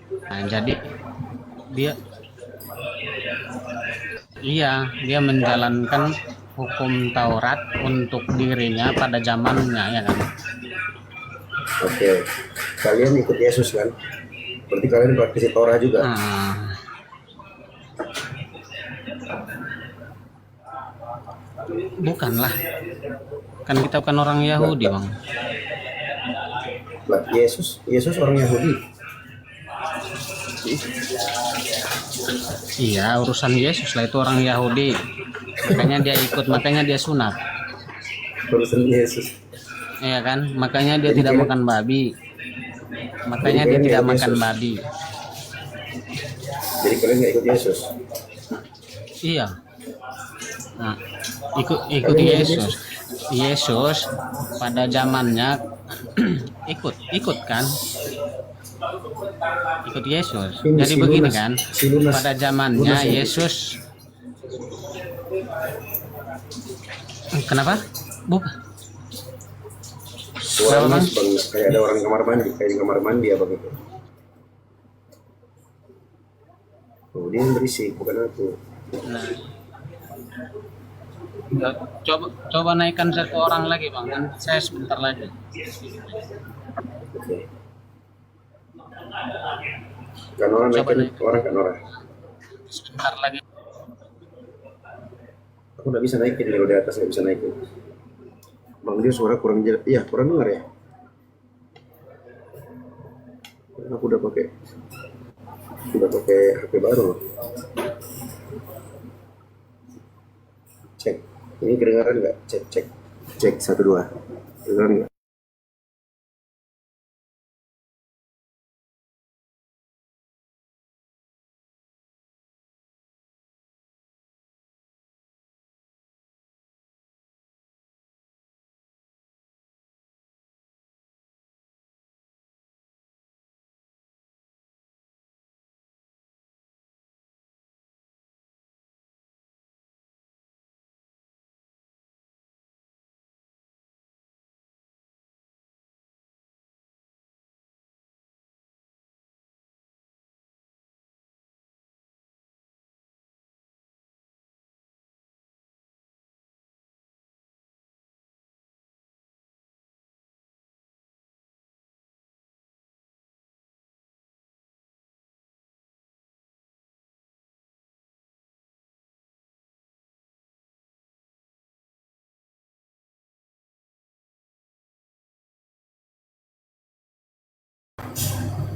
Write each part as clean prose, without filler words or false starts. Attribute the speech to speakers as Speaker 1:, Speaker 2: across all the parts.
Speaker 1: Nah, jadi dia dia menjalankan hukum Taurat untuk dirinya pada zamannya ya kan.
Speaker 2: Oke, kalian ikut Yesus kan? Berarti kalian praktisi Torah juga.
Speaker 1: Nah, bukanlah, kan kita bukan orang
Speaker 2: Lah,
Speaker 1: Yahudi
Speaker 2: lah,
Speaker 1: bang.
Speaker 2: lah, Yesus orang Yahudi.
Speaker 1: Iya, urusan Yesus lah, itu orang Yahudi, makanya dia ikut, makanya dia sunat.
Speaker 2: Urusan Yesus.
Speaker 1: Iya kan, makanya dia
Speaker 2: Jadi
Speaker 1: tidak
Speaker 2: kalian,
Speaker 1: makan babi,
Speaker 2: jadi
Speaker 1: makanya dia
Speaker 2: kalian nggak
Speaker 1: tidak
Speaker 2: ikut
Speaker 1: makan
Speaker 2: Yesus.
Speaker 1: babi.
Speaker 2: Jadi kalian nggak ikut Yesus.
Speaker 1: Iya. Nah, ikut
Speaker 2: Kalian nggak ikut
Speaker 1: Yesus.
Speaker 2: Yesus.
Speaker 1: Yesus pada zamannya ikut kan, ikut Yesus.
Speaker 2: Ini
Speaker 1: Jadi
Speaker 2: si
Speaker 1: begini
Speaker 2: lunas,
Speaker 1: kan,
Speaker 2: si lunas,
Speaker 1: pada zamannya
Speaker 2: lunas yang ikut.
Speaker 1: Yesus, kenapa? Bukan. Kenapa
Speaker 2: Suaranya
Speaker 1: bang?
Speaker 2: bang, kayak ada orang kamar mandi, kayak di kamar mandi apa gitu. Oh, dia yang berisik, bukan aku.
Speaker 1: Nah, coba naikkan satu orang lagi bang, kan saya sebentar lagi.
Speaker 2: Oke. Kan orang
Speaker 1: Coba
Speaker 2: naikin
Speaker 1: naikkan
Speaker 2: orang kan orang.
Speaker 1: sebentar lagi.
Speaker 2: Aku nggak bisa naikin kalau di atas nggak bisa naikin. Bang dia suara kurang jelas. Iya kurang dengar ya. Aku udah pakai HP baru loh. Cek. Ini kedengaran nggak? Cek cek cek 1 2. Kedengaran nggak?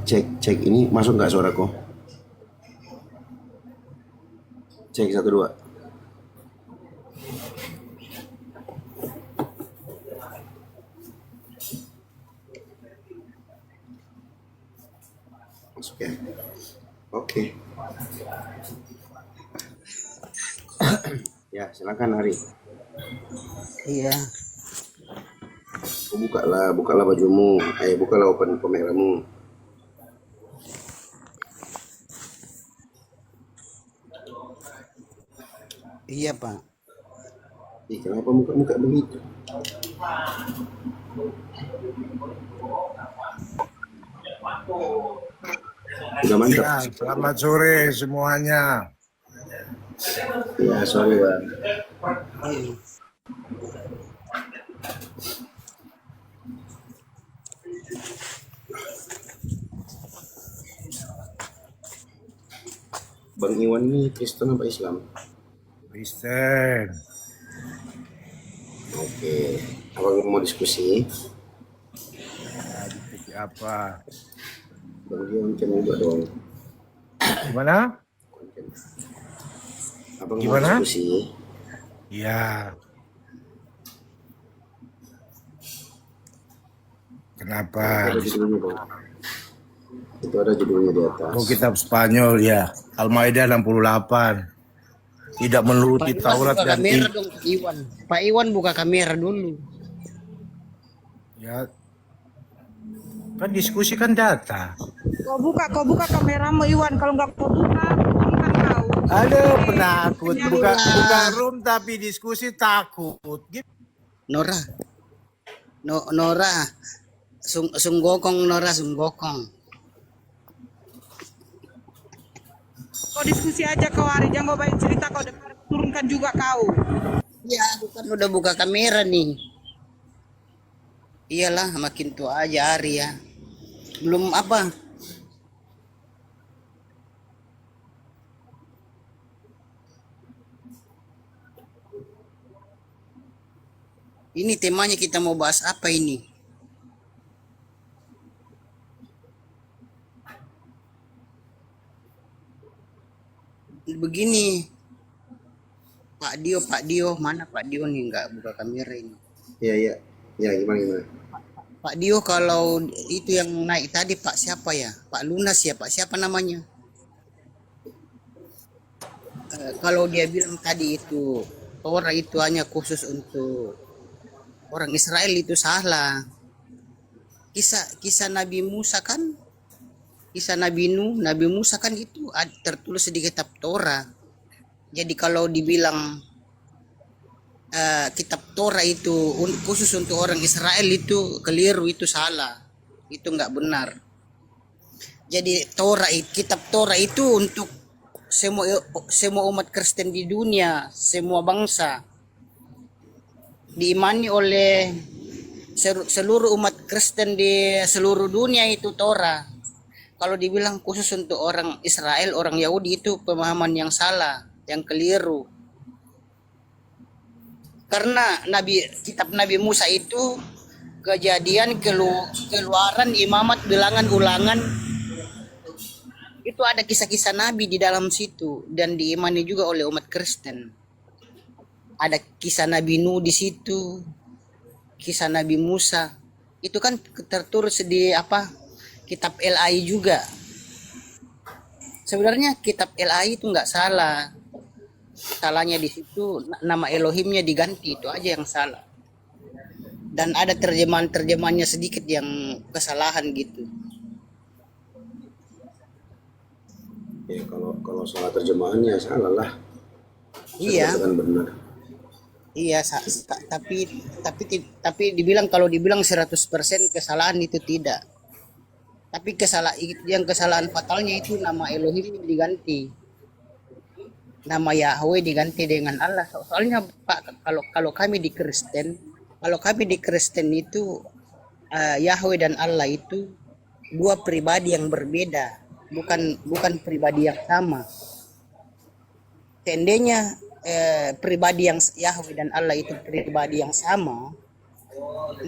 Speaker 2: Cek cek ini masuk nggak suaraku? Cek 1 2. Masuk ya. Oke. Ya silakan Hari.
Speaker 3: Iya,
Speaker 2: Bukalah bajumu. Bukalah open kameramu.
Speaker 3: iya Pak.
Speaker 2: Ih, kenapa muka-muka begitu? Udah mantap.
Speaker 4: Ya, selamat sore semuanya.
Speaker 2: Ya, sorry bang.
Speaker 3: Iya.
Speaker 2: Bang Iwan ini Kristen apa Islam?
Speaker 4: Kristen.
Speaker 2: Oke. Abang mau diskusi?
Speaker 4: Ya, diskusi apa?
Speaker 2: Bang dia mungkin juga dong.
Speaker 4: Gimana?
Speaker 2: Abang mau
Speaker 4: Gimana?
Speaker 2: diskusi?
Speaker 4: Ya. Kenapa?
Speaker 2: Ada judulnya bang. Itu ada judulnya di atas.
Speaker 4: Oh, kitab Spanyol ya. Al-Maidah 68. Tidak
Speaker 3: Pak
Speaker 4: menuruti
Speaker 3: Iwan
Speaker 4: Taurat
Speaker 3: buka
Speaker 4: dan
Speaker 3: kamera dong, Pak Iwan. Pak Iwan buka kamera dulu.
Speaker 4: ya. Kan diskusi kan data.
Speaker 5: Kau buka kameramu Iwan. Kalau nggak kau buka, bukan kau.
Speaker 4: Aduh, penakut. Buka room tapi diskusi takut. Gitu.
Speaker 3: Nora, Nora, sunggokong Nora sunggokong.
Speaker 5: Kau diskusi aja kau Ari, jangan kau banyak cerita kau dengar turunkan juga kau.
Speaker 3: Iya, aku kan udah buka kamera nih. Iyalah, makin tua aja Ari ya. Belum apa? Ini temanya kita mau bahas apa ini? Begini, Pak Dio, mana Pak Dio nih nggak buka kamera ini?
Speaker 2: Iya, iya. Ya, gimana?
Speaker 3: Pak Dio kalau itu yang naik tadi Pak siapa ya? Pak Lunas ya Pak, siapa namanya? Kalau dia bilang tadi itu Torah itu hanya khusus untuk orang Israel itu salah. Kisah Nabi Musa kan, kisah Nabi Nuh, Nabi Musa kan itu tertulis di kitab Torah. Jadi kalau dibilang kitab Torah itu khusus untuk orang Israel itu keliru, itu salah, itu nggak benar. Jadi kitab Torah itu untuk semua umat Kristen di dunia, semua bangsa, diimani oleh seluruh umat Kristen di seluruh dunia itu Torah. Kalau dibilang khusus untuk orang Israel, orang Yahudi itu pemahaman yang salah, yang keliru. Karena kitab Nabi Musa itu Kejadian, Keluaran, Imamat, Bilangan, Ulangan, itu ada kisah-kisah Nabi di dalam situ dan diimani juga oleh umat Kristen. Ada kisah Nabi Nuh di situ, kisah Nabi Musa. Itu kan tertulis di kitab LAI juga. Sebenarnya kitab LAI itu nggak salah. Salahnya di situ nama Elohimnya diganti, itu aja yang salah. Dan ada terjemahannya sedikit yang kesalahan gitu.
Speaker 2: Ya, kalau salah terjemahan ya salah lah.
Speaker 3: Iya.
Speaker 2: Kan benar.
Speaker 3: Iya, tapi dibilang kalau dibilang 100% kesalahan itu tidak. Tapi kesalahan fatalnya itu nama Elohim diganti. Nama Yahweh diganti dengan Allah. Soalnya Pak, kalau kami di Kristen itu Yahweh dan Allah itu dua pribadi yang berbeda, bukan pribadi yang sama. Seandainya pribadi yang Yahweh dan Allah itu pribadi yang sama,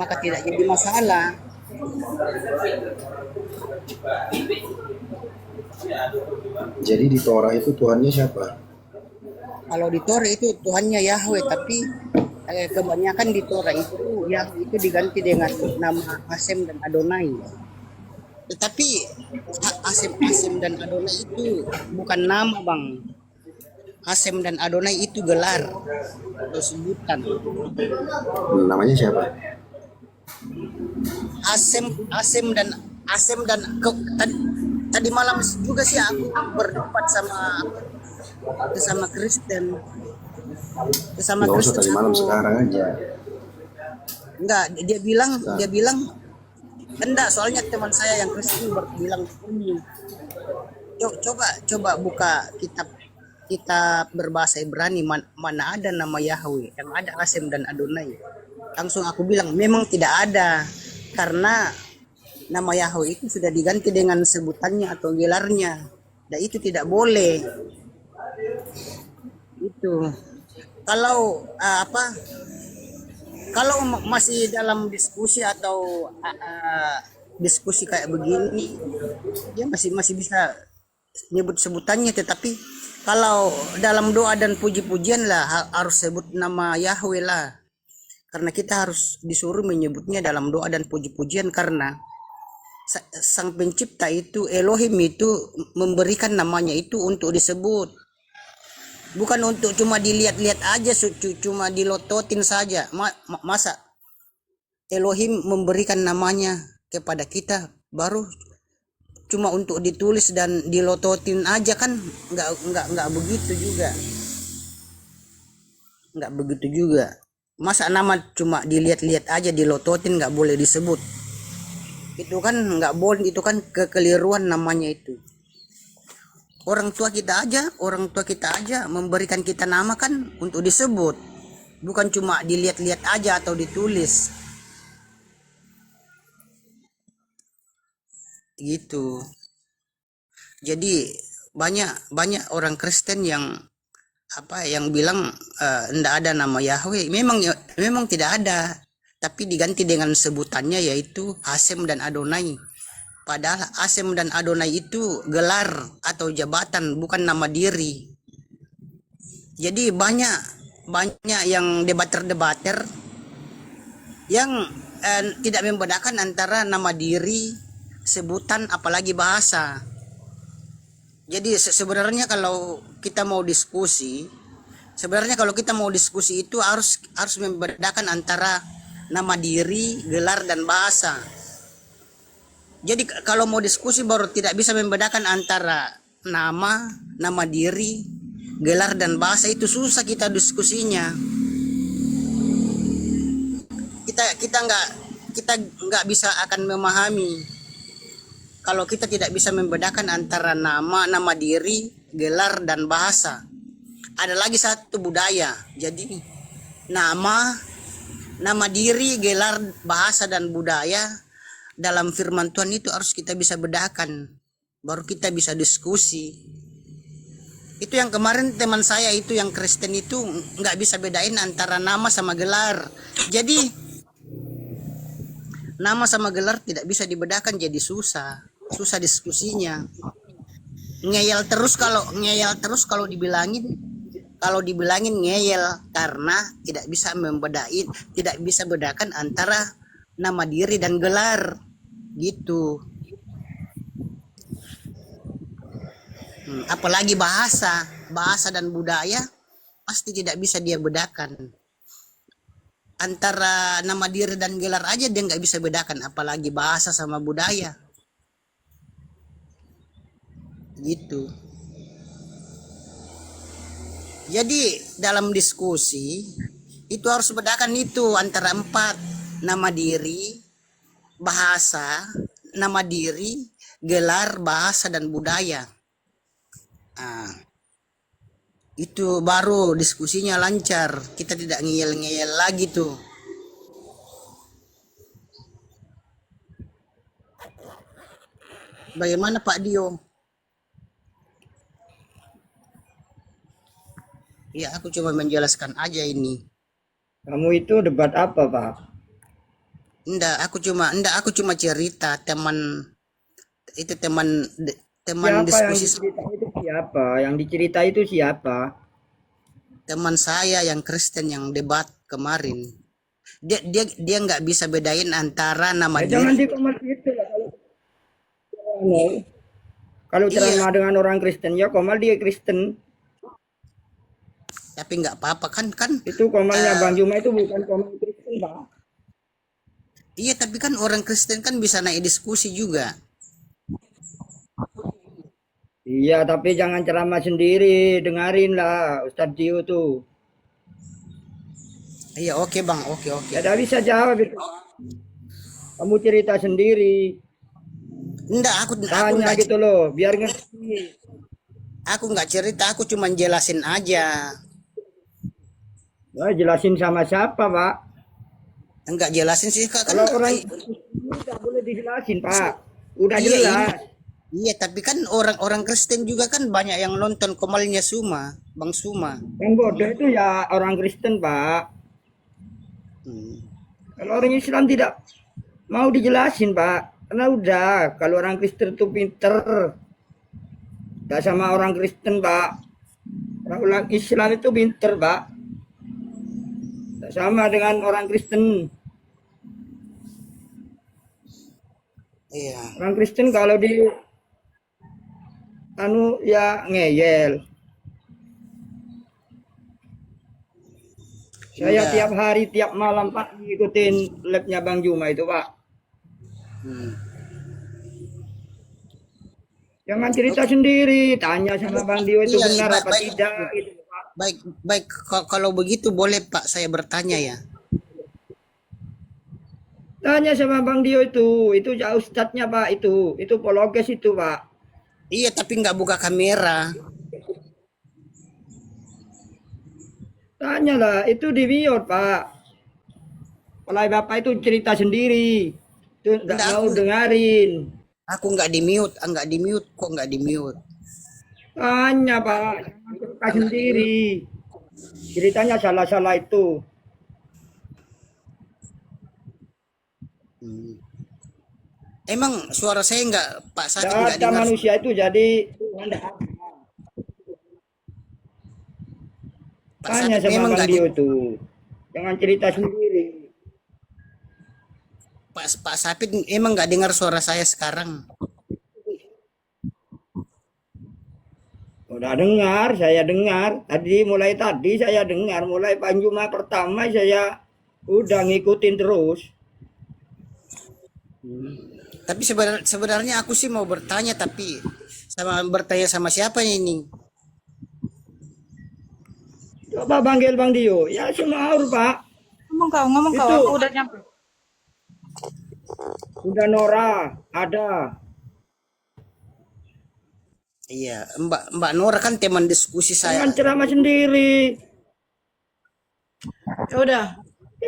Speaker 3: maka tidak jadi masalah.
Speaker 2: Jadi di Torah itu Tuhannya siapa?
Speaker 3: Kalau di Torah itu Tuhannya Yahweh, tapi kebanyakan di Torah itu Yahweh itu diganti dengan nama Hasem dan Adonai. Tetapi Hasem dan Adonai itu bukan nama, Bang. Hasem dan Adonai itu gelar atau sebutan.
Speaker 2: Namanya siapa?
Speaker 3: Hasem dan tadi malam juga sih aku berdebat sama Kristen.
Speaker 2: Nggak usah tadi malam, sekarang aja.
Speaker 3: Enggak, dia bilang enggak, soalnya teman saya yang Kristen bilang ini. Coba buka kitab berbahasa Ibrani, mana ada nama Yahweh, yang ada Hasem dan Adonai. Langsung aku bilang memang tidak ada, karena nama Yahweh itu sudah diganti dengan sebutannya atau gelarnya, dan itu tidak boleh. Itu kalau kalau masih dalam diskusi atau diskusi kayak begini, dia masih bisa nyebut sebutannya, tetapi kalau dalam doa dan puji-pujian lah harus sebut nama Yahweh lah, karena kita harus disuruh menyebutnya dalam doa dan puji-pujian, karena Sang Pencipta itu Elohim itu memberikan namanya itu untuk disebut, bukan untuk cuma dilihat-lihat aja, cuma dilototin saja. Masa Elohim memberikan namanya kepada kita baru cuma untuk ditulis dan dilototin aja, kan nggak begitu juga. Masa nama cuma dilihat-lihat aja, dilototin, nggak boleh disebut, itu kan nggak boleh, itu kan kekeliruan namanya itu. orang tua kita aja memberikan kita nama kan untuk disebut, bukan cuma dilihat-lihat aja atau ditulis gitu. Jadi banyak orang Kristen yang yang bilang enggak ada nama Yahweh. Memang tidak ada, tapi diganti dengan sebutannya yaitu Hasem dan Adonai. Padahal Hasem dan Adonai itu gelar atau jabatan, bukan nama diri. Jadi banyak yang debater yang tidak membedakan antara nama diri, sebutan, apalagi bahasa. Jadi sebenarnya kalau kita mau diskusi itu harus membedakan antara nama diri, gelar, dan bahasa. Jadi kalau mau diskusi baru tidak bisa membedakan antara nama diri, gelar, dan bahasa, itu susah kita diskusinya. Kita nggak bisa akan memahami kalau kita tidak bisa membedakan antara nama diri, gelar, dan bahasa. Ada lagi satu budaya. Jadi nama diri, gelar, bahasa, dan budaya dalam firman Tuhan itu harus kita bisa bedakan, baru kita bisa diskusi. Itu yang kemarin teman saya itu yang Kristen itu nggak bisa bedain antara nama sama gelar. Jadi nama sama gelar tidak bisa dibedakan, jadi susah diskusinya. Ngeyel terus kalau dibilangin ngeyel karena tidak bisa bedakan antara nama diri dan gelar gitu. Apalagi bahasa dan budaya pasti tidak bisa dia bedakan. Antara nama diri dan gelar aja dia nggak bisa bedakan, apalagi bahasa sama budaya gitu. Jadi dalam diskusi itu harus bedakan itu antara 4: nama diri, bahasa, nama diri, gelar, bahasa, dan budaya. Itu baru diskusinya lancar. Kita tidak ngeyel-ngeyel lagi tuh. Bagaimana Pak Dio? Ya, aku cuma menjelaskan aja ini.
Speaker 6: Kamu itu debat apa, Pak?
Speaker 3: Enggak, aku cuma cerita teman
Speaker 6: Siapa
Speaker 3: diskusi
Speaker 6: yang dicerita itu siapa? Yang dicerita itu siapa?
Speaker 3: teman saya yang Kristen yang debat kemarin. Dia nggak bisa bedain antara nama
Speaker 6: Jangan
Speaker 3: diri.
Speaker 6: dikoment itu lah kalau ceramah dengan orang Kristen ya komal dia Kristen.
Speaker 3: Tapi nggak apa-apa kan
Speaker 6: Itu komalnya Bang Juma itu bukan komal Kristen, Pak.
Speaker 3: iya, tapi kan orang Kristen kan bisa naik diskusi juga.
Speaker 6: Iya, tapi jangan ceramah sendiri, dengarin lah Ustadz Dio tuh.
Speaker 3: Iya, oke Bang, oke.
Speaker 6: Ya tidak bisa jawab itu. Kamu cerita sendiri,
Speaker 3: Enggak, aku
Speaker 6: tanya
Speaker 3: nggak
Speaker 6: gitu loh, biar ngerti.
Speaker 3: aku nggak cerita, aku cuma jelasin aja.
Speaker 6: Wah, jelasin sama siapa, Pak?
Speaker 3: Enggak jelasin sih kan.
Speaker 6: Kalau orang tidak boleh dijelasin, Pak. Udah
Speaker 3: Iya,
Speaker 6: jelas.
Speaker 3: Iya, tapi kan orang Kristen juga kan banyak yang nonton Komalnya Suma, Bang Suma.
Speaker 6: Yang bodoh itu ya orang Kristen, Pak. Kalau orang Islam tidak mau dijelasin, Pak. Karena udah, kalau orang Kristen itu pinter. Gak sama orang Kristen, Pak. Orang Islam itu pinter, Pak. Gak sama dengan orang Kristen.
Speaker 3: Iya.
Speaker 6: Orang Kristen kalau di ya ngeyel. Saya tiap hari, tiap malam Pak ngikutin labnya Bang Juma itu, Pak. Jangan cerita sendiri, tanya sama Bang Dio itu benar apa tidak gitu, Pak.
Speaker 3: Baik, kalau begitu boleh Pak saya bertanya ya.
Speaker 6: Tanya sama Bang Dio itu ya ustadznya Pak itu pologes itu Pak.
Speaker 3: Iya, tapi nggak buka kamera.
Speaker 6: Tanya lah, itu di mute, Pak. Kalau Bapak itu cerita sendiri. Itu nggak
Speaker 3: Enggak,
Speaker 6: mau dengarin.
Speaker 3: aku nggak di mute, nggak di mute, kok nggak di mute.
Speaker 6: Tanya, Pak. Jangan cerita sendiri. Ceritanya salah-salah itu.
Speaker 3: Emang suara saya nggak, Pak Safid
Speaker 6: Tidak
Speaker 3: nggak
Speaker 6: ada
Speaker 3: dengar?
Speaker 6: manusia itu jadi Tuhan nggak ada.
Speaker 3: Pak
Speaker 6: Tanya
Speaker 3: Safid
Speaker 6: sama
Speaker 3: memang
Speaker 6: Bang
Speaker 3: nggak
Speaker 6: Dio itu. Jangan cerita sendiri.
Speaker 3: Pak Safid emang nggak dengar suara saya sekarang.
Speaker 6: Udah dengar, saya dengar. Mulai tadi saya dengar. Mulai Panjuma pertama saya udah ngikutin terus.
Speaker 3: Tapi sebenarnya aku sih mau bertanya, tapi bertanya sama siapa ini?
Speaker 6: Coba panggil Bang Dio. Ya semaur, Pak.
Speaker 5: Ngomong kau,
Speaker 6: Itu.
Speaker 5: aku udah nyampe.
Speaker 6: Udah Nora, ada.
Speaker 3: Iya, Mbak Nora kan teman diskusi saya.
Speaker 6: Jangan ceramah sendiri.
Speaker 5: Ya udah.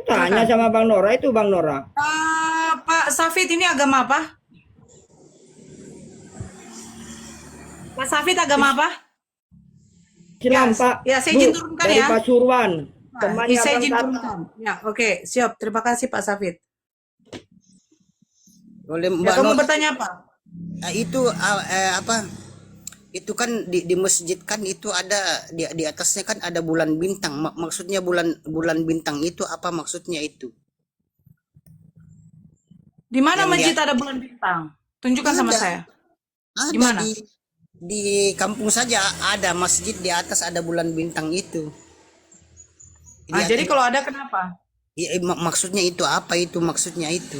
Speaker 6: Tanya sama Bang Nora, itu Bang Nora.
Speaker 5: Pak Safid ini agama apa? Pak Safid agama apa?
Speaker 6: Silam,
Speaker 5: Ya,
Speaker 6: Pak.
Speaker 5: ya, saya
Speaker 6: Bu,
Speaker 5: izin turunkan
Speaker 6: dari
Speaker 5: ya.
Speaker 6: Pasuruan.
Speaker 5: Nah,
Speaker 6: Temannya
Speaker 5: saya
Speaker 6: Bang
Speaker 5: izin
Speaker 6: Tata.
Speaker 5: turunkan. Ya, oke, siap. Terima kasih Pak Safid.
Speaker 3: Oleh
Speaker 5: Ya,
Speaker 3: Mbak
Speaker 5: kamu
Speaker 3: Nora,
Speaker 5: bertanya apa?
Speaker 3: itu apa? Itu kan di masjid kan itu ada di atasnya kan ada bulan bintang. Maksudnya bulan bintang itu apa maksudnya itu?
Speaker 5: Di mana
Speaker 3: Yang
Speaker 5: masjid
Speaker 3: lihat-
Speaker 5: ada bulan bintang? Tunjukkan sama
Speaker 3: Ada.
Speaker 5: saya.
Speaker 3: Ada
Speaker 5: Di mana?
Speaker 3: di kampung saja ada masjid di atas ada bulan bintang itu.
Speaker 5: Nah, jadi kalau ada kenapa?
Speaker 3: Ya, maksudnya itu apa itu maksudnya itu?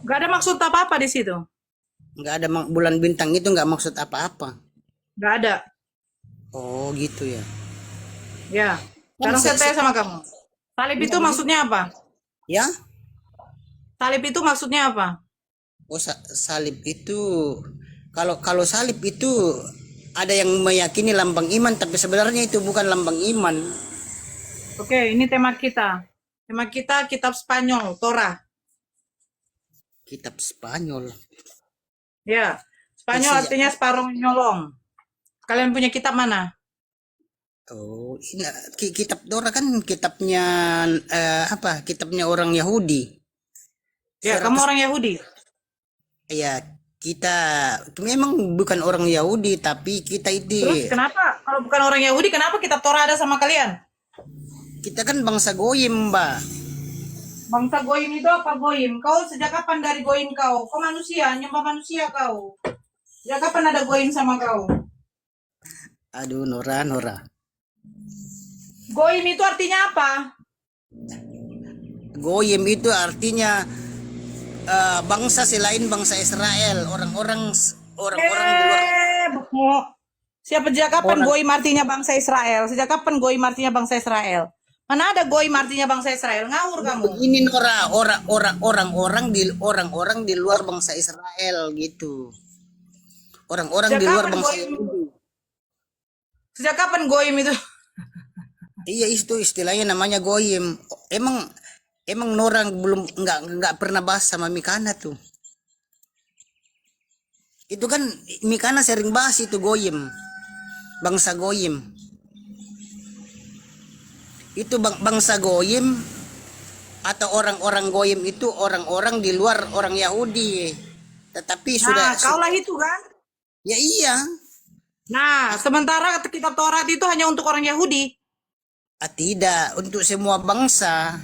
Speaker 5: Gak ada maksud apa-apa di situ.
Speaker 3: Nggak ada bulan bintang itu nggak maksud apa-apa.
Speaker 5: Gak ada.
Speaker 3: Oh gitu ya.
Speaker 5: Ya. Sekarang saya tanya sama kamu. Salib itu maksudnya apa?
Speaker 3: Ya?
Speaker 5: Salib itu maksudnya apa?
Speaker 3: Oh salib itu kalau salib itu ada yang meyakini lambang iman tapi sebenarnya itu bukan lambang iman.
Speaker 5: Oke, ini tema kita. Tema kita kitab Spanyol, Torah.
Speaker 3: Kitab Spanyol.
Speaker 5: Ya. Spanyol artinya separuh nyolong. Kalian punya kitab mana?
Speaker 3: Oh, ini kitab Torah kan kitabnya apa? Kitabnya orang Yahudi.
Speaker 5: Ya, kamu orang Yahudi.
Speaker 3: Ya, kita memang bukan orang Yahudi tapi kita
Speaker 5: Terus
Speaker 3: itu
Speaker 5: kenapa? Kalau bukan orang Yahudi, kenapa kitab Torah ada sama kalian?
Speaker 3: kita kan bangsa goyim, Mbak.
Speaker 5: Bangsa goyim itu apa goyim? Kau sejak kapan dari goyim kau? Kau manusia, nyembah manusia kau. Sejak kapan ada goyim sama kau?
Speaker 3: Aduh, Nora.
Speaker 5: Goyim itu artinya apa?
Speaker 3: Goyim itu artinya bangsa selain bangsa Israel, orang-orang di luar.
Speaker 5: Bengok. Siapa sejak kapan goyim artinya bangsa Israel? Sejak kapan goyim artinya bangsa Israel? Mana ada goyim artinya bangsa Israel? Ngawur kamu.
Speaker 3: Ini Nora, orang-orang di luar bangsa Israel gitu. Orang-orang di luar bangsa Yahudi.
Speaker 5: Sejak kapan goyim itu?
Speaker 3: Iya itu istilahnya namanya goyim. Emang Nora belum nggak pernah bahas sama Mikana tuh. Itu kan Mikana sering bahas itu goyim. Bangsa goyim. Itu bangsa goyim atau orang-orang goyim itu orang-orang di luar orang Yahudi. Tetapi
Speaker 5: Nah, kaulah itu kan?
Speaker 3: Ya iya.
Speaker 5: Nah, sementara kitab Taurat itu hanya untuk orang Yahudi.
Speaker 3: Tidak, untuk semua bangsa.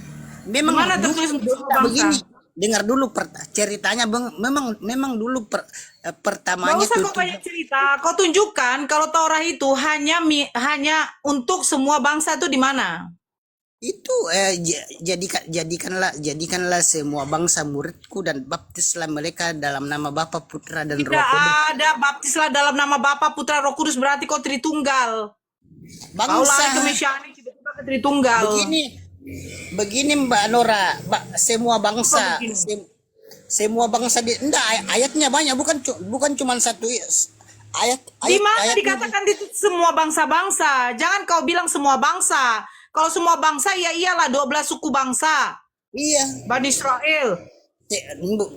Speaker 3: Memang
Speaker 5: Mana tertulis untuk semua bangsa?
Speaker 3: begini. Dengar dulu ceritanya, Bang. Memang dulu
Speaker 5: Gak
Speaker 3: pertamanya
Speaker 5: usah kau banyak cerita. Kau tunjukkan kalau Taurat itu hanya untuk semua bangsa itu di mana?
Speaker 3: itu jadikanlah semua bangsa muridku dan baptislah mereka dalam nama Bapa, Putra dan Roh
Speaker 5: Tidak
Speaker 3: Kudus.
Speaker 5: ada baptislah dalam nama Bapa, Putra, Roh Kudus, berarti kau Tritunggal. Kaulah
Speaker 3: Bangsa
Speaker 5: itu Mesianik tiba-tiba ke Tritunggal.
Speaker 3: begini Mbak Nora, semua bangsa
Speaker 5: Apa begini?
Speaker 3: semua bangsa di enggak ayatnya banyak, bukan cuma satu ayat
Speaker 5: Di mana
Speaker 3: ayatnya.
Speaker 5: dikatakan itu semua bangsa-bangsa? Jangan kau bilang semua bangsa. Kalau semua bangsa ya iyalah 12 suku bangsa.
Speaker 3: Iya.
Speaker 5: Bani Israel.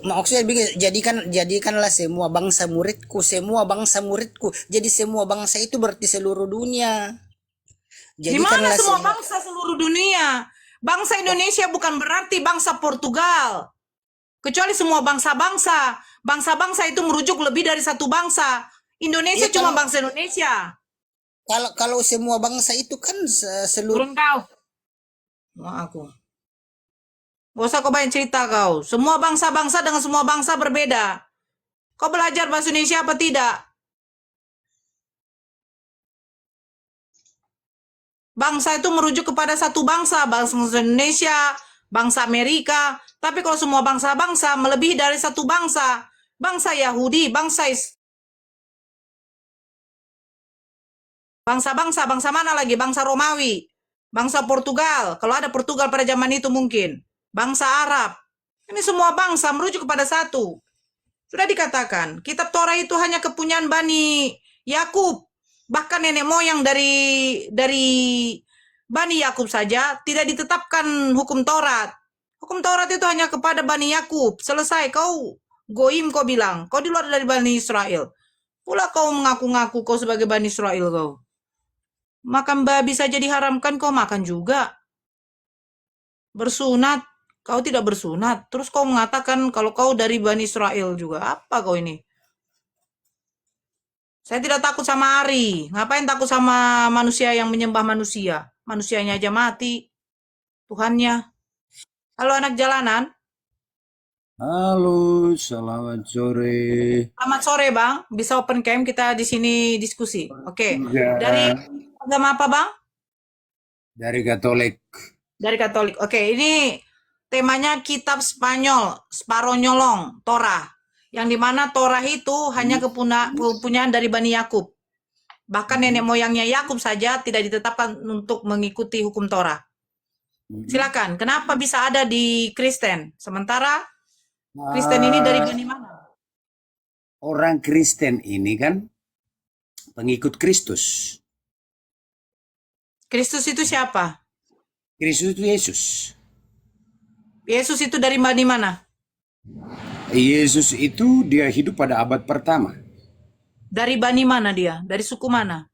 Speaker 3: Maksudnya begini, jadikanlah semua bangsa muridku, semua bangsa muridku. Jadi semua bangsa itu berarti seluruh dunia.
Speaker 5: Di mana
Speaker 3: Jadikanlah
Speaker 5: semua bangsa seluruh dunia? Bangsa Indonesia bukan berarti bangsa Portugal. Kecuali semua bangsa-bangsa. Bangsa-bangsa itu merujuk lebih dari satu bangsa. Indonesia
Speaker 3: Iya,
Speaker 5: cuma
Speaker 3: kalau-
Speaker 5: bangsa Indonesia.
Speaker 3: kalau semua bangsa itu kan seluruh.
Speaker 5: Turun kau. Mau aku. Gak usah kau banyak cerita kau. Semua bangsa-bangsa dengan semua bangsa berbeda. Kau belajar bahasa Indonesia apa tidak? Bangsa itu merujuk kepada satu bangsa. Bangsa Indonesia, bangsa Amerika. Tapi kalau semua bangsa-bangsa melebihi dari satu bangsa. Bangsa Yahudi, bangsa mana lagi? Bangsa Romawi, bangsa Portugal. Kalau ada Portugal pada zaman itu mungkin. Bangsa Arab. Ini semua bangsa merujuk kepada satu. Sudah dikatakan, kitab Torah itu hanya kepunyaan Bani Yakub. Bahkan nenek moyang dari Bani Yakub saja tidak ditetapkan hukum Taurat. Hukum Taurat itu hanya kepada Bani Yakub. Selesai, kau goim kau bilang. Kau di luar dari Bani Israel. Pula kau mengaku-ngaku kau sebagai Bani Israel kau. Makan babi saja diharamkan, kau makan juga. Bersunat, kau tidak bersunat. Terus kau mengatakan kalau kau dari Bani Israel juga. Apa kau ini? Saya tidak takut sama Ari. Ngapain takut sama manusia yang menyembah manusia? Manusianya aja mati. Tuhannya. Halo anak jalanan.
Speaker 7: Halo, selamat sore.
Speaker 5: Selamat sore bang. Bisa open cam kita di sini diskusi. Oke.
Speaker 7: Iya.
Speaker 5: Dari agama apa bang?
Speaker 7: Dari Katolik.
Speaker 5: Dari Katolik. Oke, ini temanya kitab Spanyol, Sparonyolong, Torah. Yang dimana Torah itu hanya kepunyaan dari Bani Yakub. Bahkan nenek moyangnya Yakub saja tidak ditetapkan untuk mengikuti hukum Torah. Silakan, kenapa bisa ada di Kristen? Sementara Kristen ini dari Bani mana?
Speaker 7: Orang Kristen ini kan pengikut Kristus.
Speaker 5: Kristus itu siapa?
Speaker 7: Kristus itu Yesus.
Speaker 5: Yesus itu dari Bani mana?
Speaker 7: Yesus itu dia hidup pada abad pertama.
Speaker 5: Dari Bani mana dia? Dari suku mana?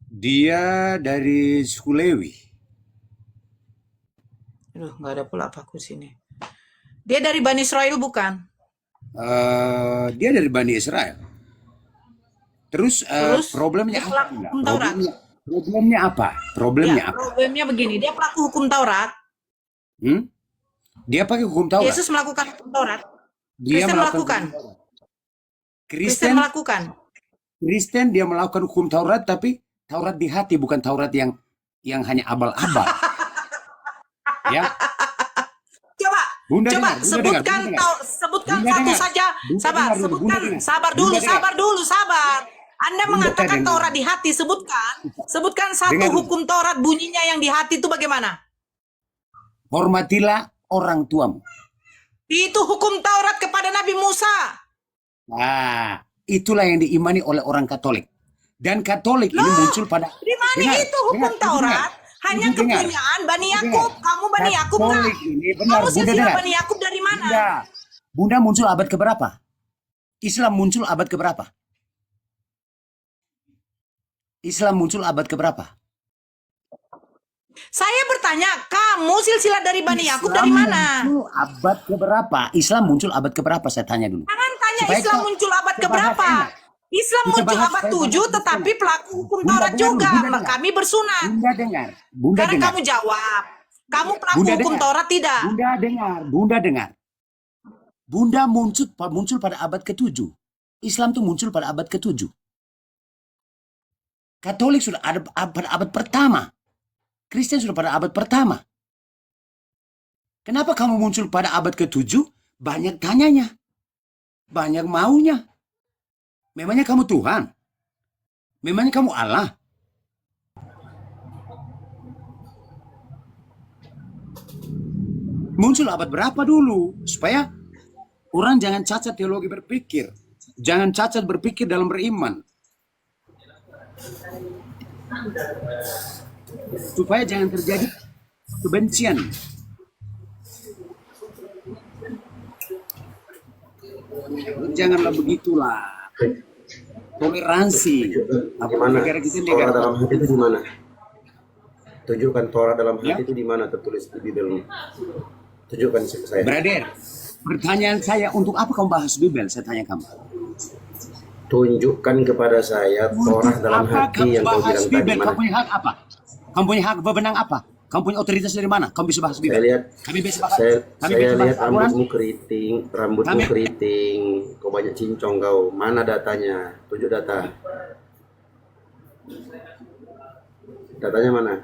Speaker 7: Dia dari suku Lewi.
Speaker 5: Aduh, nggak ada pula paku sini. Dia dari Bani Israel bukan?
Speaker 7: Dia dari Bani Israel. Terus,
Speaker 5: Terus,
Speaker 7: problemnya
Speaker 5: dia
Speaker 7: apa?
Speaker 5: pelaku hukum Taurat.
Speaker 7: Problemnya apa? Problemnya
Speaker 5: Ya,
Speaker 7: apa?
Speaker 5: problemnya begini, dia pelaku hukum Taurat.
Speaker 7: Dia pakai hukum Taurat.
Speaker 5: Yesus melakukan hukum Taurat.
Speaker 7: Dia
Speaker 5: Kristen
Speaker 7: melakukan
Speaker 5: melakukan.
Speaker 7: hukum Taurat.
Speaker 5: Kristen melakukan.
Speaker 7: Kristen dia melakukan hukum Taurat, tapi Taurat di hati, bukan Taurat yang hanya abal-abal. Ya,
Speaker 5: Coba,
Speaker 7: Bunda
Speaker 5: coba
Speaker 7: dengar, Bunda
Speaker 5: sebutkan
Speaker 7: dengar,
Speaker 5: sebutkan
Speaker 7: Bunda
Speaker 5: satu
Speaker 7: dengar.
Speaker 5: saja.
Speaker 7: Bunda
Speaker 5: Sabar,
Speaker 7: dengar dulu,
Speaker 5: sebutkan.
Speaker 7: Bunda dengar.
Speaker 5: Sabar
Speaker 7: Bunda
Speaker 5: dulu,
Speaker 7: dengar.
Speaker 5: sabar dulu, sabar. Anda
Speaker 7: Bunda
Speaker 5: mengatakan
Speaker 7: dengar.
Speaker 5: Taurat di hati, sebutkan satu
Speaker 7: Dengar.
Speaker 5: hukum Taurat bunyinya yang di hati itu bagaimana?
Speaker 7: Hormatilah orang tuamu.
Speaker 5: Itu hukum Taurat kepada Nabi Musa.
Speaker 7: Nah, itulah yang diimani oleh orang Katolik. Dan Katolik ini muncul pada...
Speaker 5: Di mana
Speaker 7: Dengar,
Speaker 5: itu hukum
Speaker 7: dengar,
Speaker 5: Taurat?
Speaker 7: dengar.
Speaker 5: Hanya
Speaker 7: Bunda dengar.
Speaker 5: kepunyaan Bani
Speaker 7: Bunda
Speaker 5: Yakub.
Speaker 7: dengar.
Speaker 5: Kamu Bani Yakub nggak?
Speaker 7: Katolik ini benar,
Speaker 5: Kamu
Speaker 7: Bunda
Speaker 5: silsilah
Speaker 7: dengar.
Speaker 5: Bani Yakub dari mana?
Speaker 7: Bunda muncul abad keberapa? Islam muncul abad keberapa? Islam muncul abad keberapa?
Speaker 5: Saya bertanya, kamu silsilah dari Bani Yakub
Speaker 7: Islam
Speaker 5: dari mana?
Speaker 7: muncul abad keberapa? Islam muncul abad keberapa? Saya tanya dulu.
Speaker 5: Jangan tanya
Speaker 7: Supaya
Speaker 5: Islam
Speaker 7: kita-
Speaker 5: muncul abad
Speaker 7: kita
Speaker 5: keberapa.
Speaker 7: bahas enak.
Speaker 5: Islam
Speaker 7: Kita
Speaker 5: muncul
Speaker 7: bahas,
Speaker 5: abad
Speaker 7: saya
Speaker 5: 7
Speaker 7: bahas
Speaker 5: tetapi
Speaker 7: enak.
Speaker 5: pelaku hukum
Speaker 7: Bunda
Speaker 5: Taurat
Speaker 7: dengar dulu,
Speaker 5: juga.
Speaker 7: Bunda dengar.
Speaker 5: Kami bersunat.
Speaker 7: Bunda dengar. Bunda
Speaker 5: Sekarang
Speaker 7: dengar.
Speaker 5: kamu jawab. Kamu pelaku
Speaker 7: Bunda
Speaker 5: hukum
Speaker 7: dengar.
Speaker 5: Taurat tidak?
Speaker 7: Bunda dengar. Bunda dengar. Bunda muncul pada abad ke-7. Islam tuh muncul pada abad ke-7. Katolik sudah ada pada abad pertama. Kristen sudah pada abad pertama. Kenapa kamu muncul pada abad ke-7? Banyak tanyanya. Banyak maunya. Memangnya kamu Tuhan? Memangnya kamu Allah? Muncul abad berapa dulu? Supaya Orang jangan cacat teologi berpikir. Jangan cacat berpikir dalam beriman. Supaya jangan terjadi kebencian. Janganlah begitulah. Toleransi.
Speaker 2: Gimana?
Speaker 7: Negara kita
Speaker 2: Torah
Speaker 7: negara
Speaker 2: dalam hati itu di mana? Tunjukkan Torah dalam
Speaker 7: Ya.
Speaker 2: hati itu di mana tertulis di Bibel. Tunjukkan ke saya.
Speaker 7: Brother, pertanyaan saya, untuk apa kamu bahas Bibel? Saya tanya kamu.
Speaker 2: Tunjukkan kepada saya Torah
Speaker 7: Untuk
Speaker 2: dalam
Speaker 7: apa
Speaker 2: hati
Speaker 7: kamu
Speaker 2: yang kau
Speaker 7: bahas
Speaker 2: bilang tadi
Speaker 7: Bibel?
Speaker 2: mana?
Speaker 7: Kamu punya hak apa? Kamu punya hak berwenang apa? Kamu punya otoritas dari mana? Kamu bisa bahas Bibel?
Speaker 2: Saya lihat,
Speaker 7: Kami bisa bahas. Kami
Speaker 2: saya
Speaker 7: bisa bahas
Speaker 2: lihat
Speaker 7: Al-Quran.
Speaker 2: rambutmu
Speaker 7: Kami-
Speaker 2: keriting, kau banyak cincong kau. Mana datanya? Tunjuk data. Datanya mana?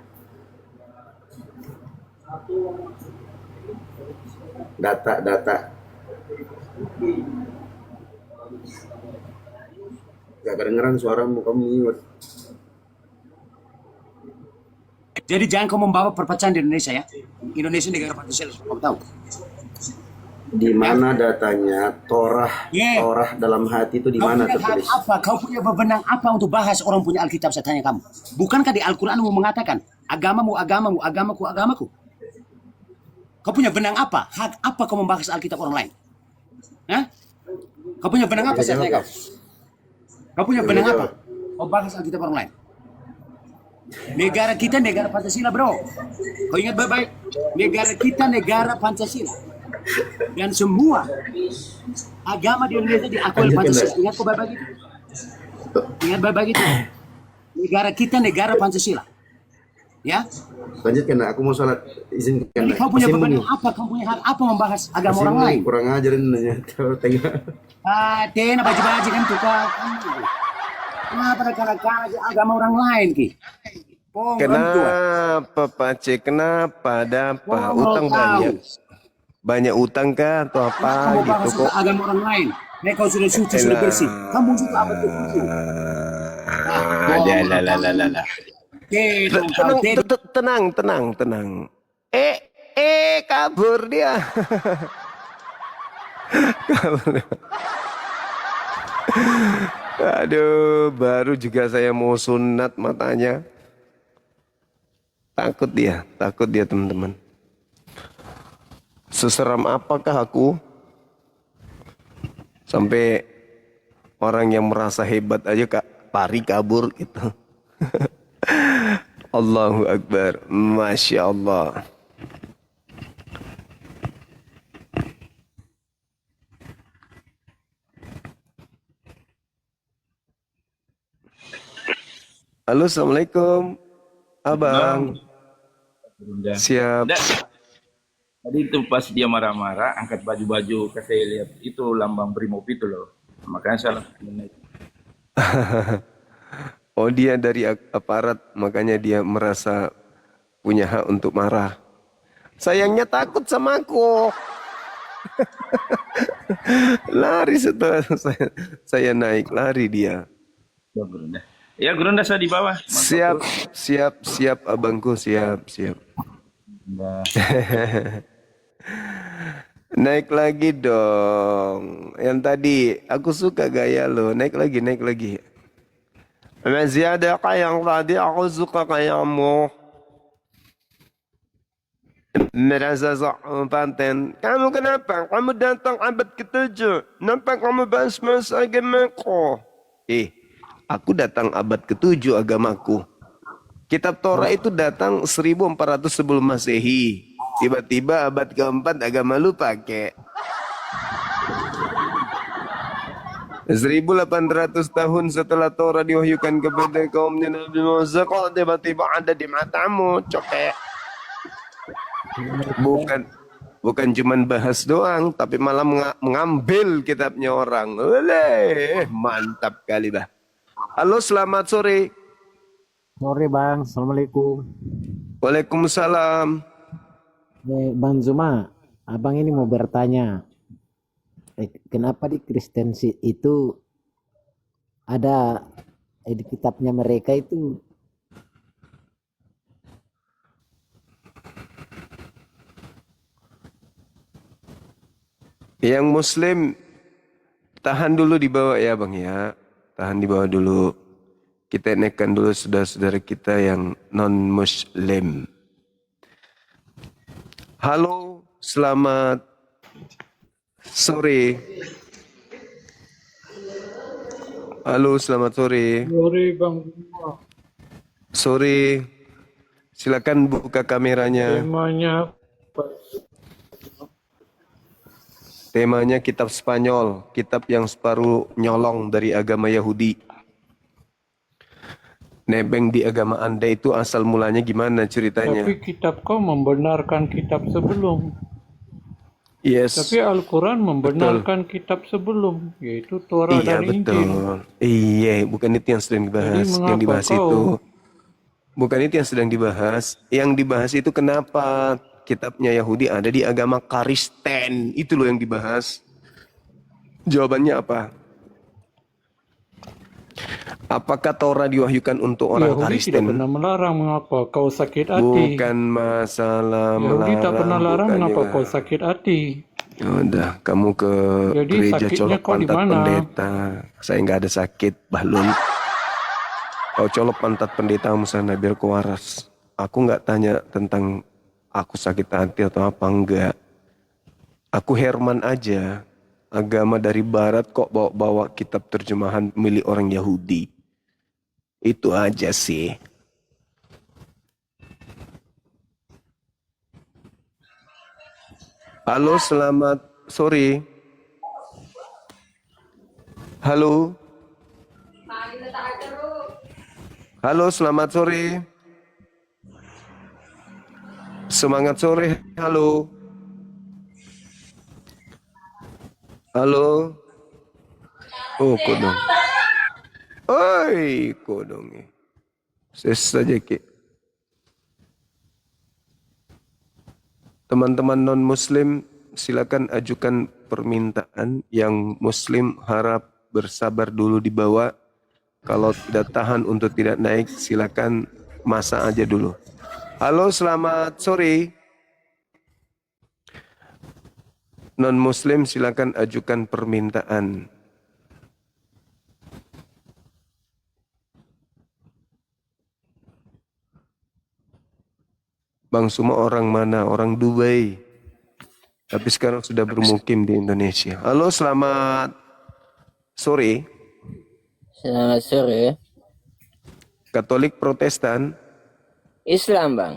Speaker 2: Data. Gak kedengeran suaramu, kamu mute.
Speaker 7: Jadi jangan kau membawa perpecahan di Indonesia ya. Indonesia negara Pancasila, kamu tahu.
Speaker 2: Di mana datanya Torah
Speaker 7: Yeah.
Speaker 2: Torah dalam hati itu di
Speaker 7: Kau
Speaker 2: mana
Speaker 7: punya hak
Speaker 2: tertulis?
Speaker 7: apa? Kau punya wewenang apa untuk bahas orang punya Alkitab? Saya tanya kamu. Bukankah di Al-Quran mengatakan agamamu, agamaku? Kau punya benang apa? Hak apa kau membahas Alkitab orang lain? Hah? Kau punya benang apa? Saya tanya kau. Kau punya benang apa? Kau bahas Alkitab orang lain. Negara kita negara Pancasila, bro. Kau ingat baik-baik. Negara kita negara Pancasila. Dan semua agama di Indonesia diakui oleh Pancasila. Ingat kau baik-baik itu. Ingat baik-baik itu. Negara kita negara Pancasila. Ya.
Speaker 2: Lanjutkan, aku mau sholat, izinkan.
Speaker 7: Jadi kau punya
Speaker 2: Izin
Speaker 7: beban
Speaker 2: dulu.
Speaker 7: apa? Kau punya hak apa membahas agama
Speaker 2: Izin
Speaker 7: orang
Speaker 2: dulu,
Speaker 7: lain?
Speaker 2: kurang ajarin nanya. Tengok.
Speaker 7: Tena baji-baji kan tukang. Kenapa ada kalah-kalah agama orang lain ki? Pong,
Speaker 8: Kenapa Pak C? Kenapa? Ada apa? Utang banyak. Banyak utang kah atau apa
Speaker 7: Kamu
Speaker 8: gitu
Speaker 7: bahas
Speaker 8: kok?
Speaker 7: agama orang lain. Nek kau sudah suci, sudah bersih. Kamu juga apa tuh?
Speaker 8: Lah. Tenang. Kabur dia. Kabur. Aduh, baru juga saya mau sunat matanya. Takut dia teman-teman. Seseram apakah aku? Sampai orang yang merasa hebat aja lari kabur gitu. Allahu Akbar. Masya Allah. Halo, Assalamualaikum. Abang.
Speaker 9: Bunda.
Speaker 8: Siap.
Speaker 9: Udah. Tadi itu pas dia marah-marah, angkat baju-baju, saya lihat itu lambang Brimob itu loh. Makanya saya langsung
Speaker 8: Oh, dia dari aparat, makanya dia merasa punya hak untuk marah. Sayangnya takut sama aku. Lari setelah saya naik, lari dia.
Speaker 9: Ya, Gurunda. Ya, Gurunda saya di bawah.
Speaker 8: Siap, abangku, siap.
Speaker 9: Nah,
Speaker 8: Naik lagi dong. Yang tadi, aku suka gaya lo. Naik lagi. Masih ada yang tadi, aku suka kayamu. Merasa paten. Kamu kenapa? Kamu datang abad ke-7. Kenapa kamu bahas agamaku? Aku datang abad ke-7 agamaku. Kitab Torah itu datang 1400 sebelum Masehi. Tiba-tiba abad ke-4 agama lu pakai. 1800 tahun setelah Torah diwahyukan kepada kaumnya Nabi Musa, kok tiba-tiba ada di matamu, cokek. Bukan cuman bahas doang, tapi malah mengambil kitabnya orang. Oleh, mantap kali bah. Halo, selamat sore.
Speaker 10: Sore Bang, Assalamualaikum.
Speaker 8: Waalaikumsalam.
Speaker 10: Bang Zuma, Abang ini mau bertanya, kenapa di Kristen itu ada di kitabnya mereka itu
Speaker 8: Yang Muslim tahan dulu di bawah ya Bang ya. Tahan di bawah dulu. Kita naikkan dulu saudara-saudara kita yang non-Muslim. Halo, selamat sore. Halo, selamat sore.
Speaker 11: Sore Bang.
Speaker 8: Sore. Silakan buka kameranya. Temanya kitab Spanyol, kitab yang separuh nyolong dari agama Yahudi. Nebeng di agama Anda itu asal mulanya gimana ceritanya?
Speaker 11: Tapi kitab kau membenarkan kitab sebelum.
Speaker 8: Yes.
Speaker 11: Tapi Al-Quran membenarkan kitab sebelum, yaitu Torah
Speaker 8: Iya
Speaker 11: dan
Speaker 8: betul.
Speaker 11: Injil.
Speaker 8: Iya, bukan itu yang sedang dibahas.
Speaker 11: Jadi
Speaker 8: Yang dibahas
Speaker 11: mengapa
Speaker 8: itu
Speaker 11: kau-
Speaker 8: bukan itu yang sedang dibahas. Yang dibahas itu kenapa kitabnya Yahudi ada di agama Kristen. Itu loh yang dibahas. Jawabannya apa? Apakah Torah diwahyukan untuk orang
Speaker 11: Yahudi tidak
Speaker 8: Kristen?
Speaker 11: pernah melarang, mengapa kau sakit hati?
Speaker 8: Bukan masalah
Speaker 11: Yahudi tak pernah larang,
Speaker 8: bukan
Speaker 11: mengapa
Speaker 8: juga.
Speaker 11: kau sakit hati?
Speaker 8: Ya udah, kamu ke
Speaker 11: Jadi
Speaker 8: gereja
Speaker 11: sakitnya
Speaker 8: colok
Speaker 11: kau di
Speaker 8: pantat
Speaker 11: mana?
Speaker 8: pendeta. Saya nggak ada sakit, bahlul. Kau colok pantat pendetamu sana biar kau waras. Aku nggak tanya tentang aku sakit hati atau apa, enggak. Aku Herman aja. Agama dari barat kok bawa-bawa kitab terjemahan milik orang Yahudi. Itu aja sih. Halo, selamat sore. Halo. Halo, selamat sore. Semangat sore. Halo. Halo. Oh, kodong. Oi, kodong. Ses saja ke. Teman-teman non-Muslim, silakan ajukan permintaan. Yang Muslim harap bersabar dulu di bawah. Kalau tidak tahan untuk tidak naik, silakan masa aja dulu. Halo, selamat sore. Non-Muslim silakan ajukan permintaan. Bang Suma orang mana? Orang Dubai. Tapi sekarang sudah bermukim di Indonesia. Halo, selamat sore.
Speaker 12: Selamat sore.
Speaker 8: Katolik Protestan.
Speaker 12: Islam, Bang.